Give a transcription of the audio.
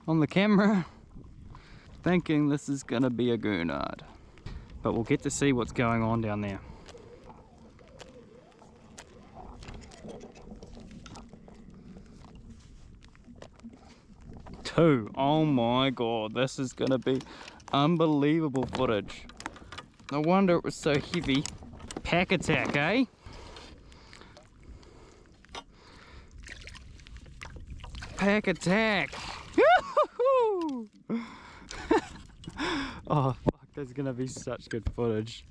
on the camera, thinking this is gonna be a Gurnard. But we'll get to see what's going on down there. Two. Oh my god, this is gonna be unbelievable footage. No wonder it was so heavy. Pack attack, eh? Pack attack! Oh fuck, there's gonna be such good footage.